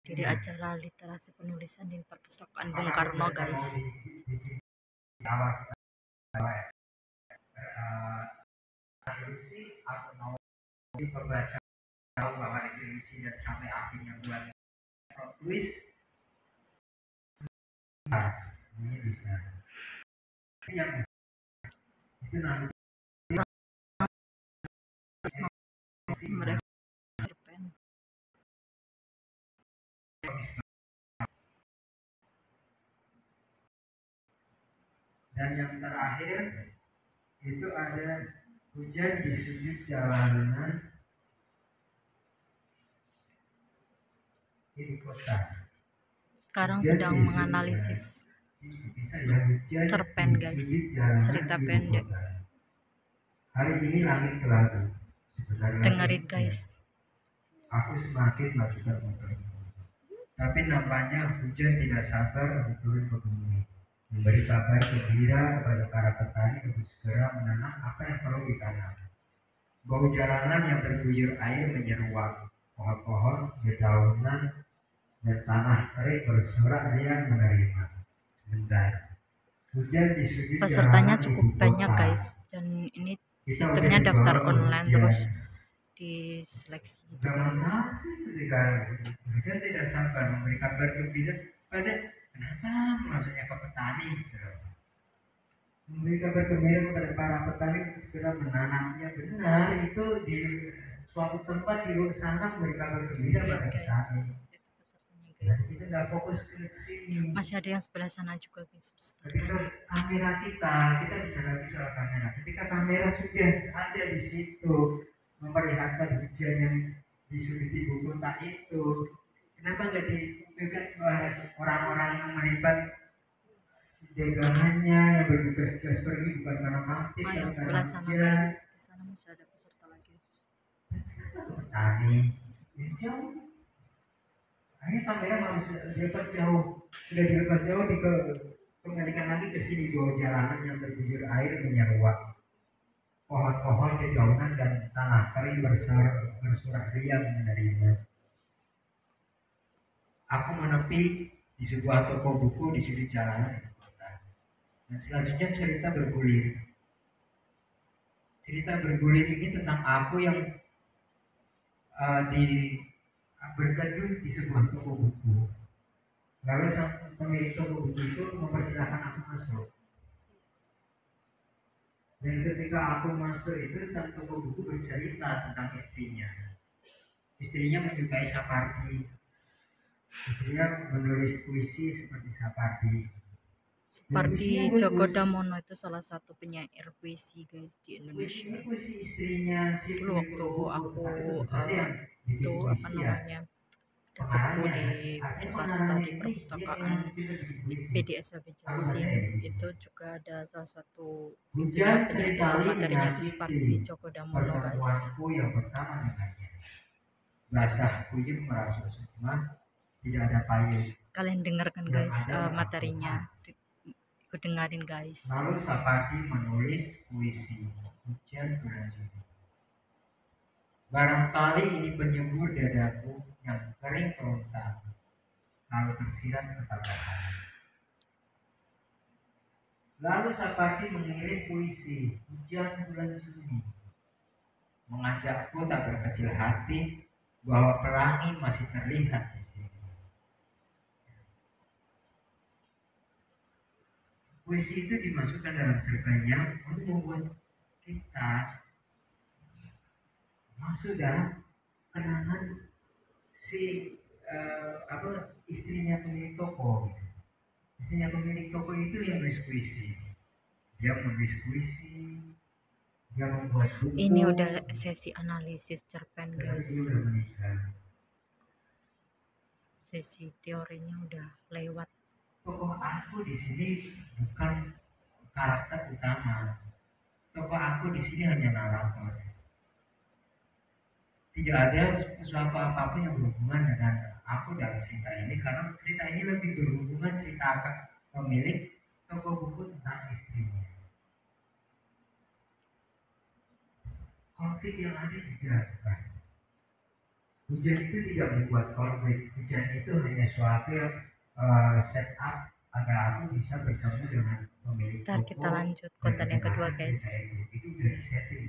Jadi acara literasi penulisan di perpustakaan Bung Karno, guys. Aku mau diperbaca bahwa intuisi dan sampai akhirnya buat twist ini bisa yang itu nanti Mereka cerpen. Dan yang terakhir itu ada hujan di sudut jalanan di kota. Sekarang sedang menganalisis cerpen, guys, cerita pendek. Hari ini langit kelabu. Dengerin, guys. Aku semakin melakukan motor. Tapi nampaknya hujan tidak sabar untuk turun ke bumi, memberi kabar gembira kepada para petani untuk segera menanam apa yang perlu ditanam. Bau jalanan yang terguyur air menyeruak, pohon-pohon, dedaunan, dan tanah kering bersorak riang menerima. Sebentar, hujan di sudut Pesertanya jalanan cukup ibu banyak, kota. guys, dan ini sistemnya daftar online terus diseleksi gitu, guys. Ketika hujan tidak sabar memberi kabar gembira pada kenapa maksudnya ke petani, memberi kabar gembira kepada para petani untuk segera menanamnya. Benar, itu di suatu tempat di luar sana memberi kabar gembira pada petani. Itu pesertanya, guys. Kita nggak fokus ke sini. Masih ada yang sebelah sana juga, guys. Ketika kamera kita bicara lagi soal kamera. Ketika kamera sudah ada di situ memperlihatkan hujan yang di sudut ibu kota itu, kenapa nggak dikumpulkan orang-orang yang melibat dagangannya yang bertugas pergi bukan karena mati, yang sebelah sana, hujan. guys. Di sana masih ada peserta lagi, guys. Petani yang jauh. Akhirnya kamera harus dilepas jauh. Sudah dilepas jauh kembalikan lagi ke sini bawah jalanan yang terguyur air menyeruak. Pohon-pohon dedaunan dan tanah kering bersorak riang menerima. Aku menepi di sebuah toko buku di sudut jalanan di kota. Dan selanjutnya cerita bergulir. Cerita bergulir ini tentang aku yang berteduh di sebuah toko buku. Lalu sang pemilik toko buku itu mempersilahkan aku masuk. Dan ketika aku masuk itu sang toko buku bercerita tentang istrinya. Istrinya menyukai Sapardi. Istrinya menulis puisi seperti Sapardi. Sapardi Djoko Damono itu salah satu penyair puisi, guys, di Indonesia. Puisi istrinya Dulu waktu aku itu apa namanya dapat buku di Jakarta di perpustakaan PDSAB Jasim, itu juga ada salah satu penyair materinya itu Sapardi Djoko Damono, guys. Basah kuyup merasuk sukma, tidak ada payung. Kalian dengarkan, guys, materinya. Ikut dengerin, guys. Lalu Sapardi menulis puisi Hujan Bulan Juni. Barangkali ini penyembur dadaku yang kering kerontang, lalu tersirat ketakutan. Lalu Sapardi mengirim puisi Hujan Bulan Juni, mengajakku tak berkecil hati bahwa pelangi masih terlihat di sini. Puisi itu dimasukkan dalam cerpennya untuk membuat kita masuk dalam kenangan si istrinya pemilik toko. Istrinya pemilik toko itu yang menulis puisi. Dia menulis puisi, dia membuat buku. Ini udah sesi analisis cerpen, guys. Sesi teorinya udah lewat. Tokoh aku di sini bukan karakter utama. Tokoh aku di sini hanya narator. Tidak ada sesuatu apapun yang berhubungan dengan aku dalam cerita ini, karena cerita ini lebih berhubungan cerita pemilik toko buku tentang istrinya. Konflik yang ada juga Hujan itu tidak membuat konflik. Hujan itu hanya suatu yang setup agar aku bisa bertemu dengan pemilik Ntar kita toko lanjut dan konten yang kedua mendengarkan guys. cerita itu. Itu udah di setting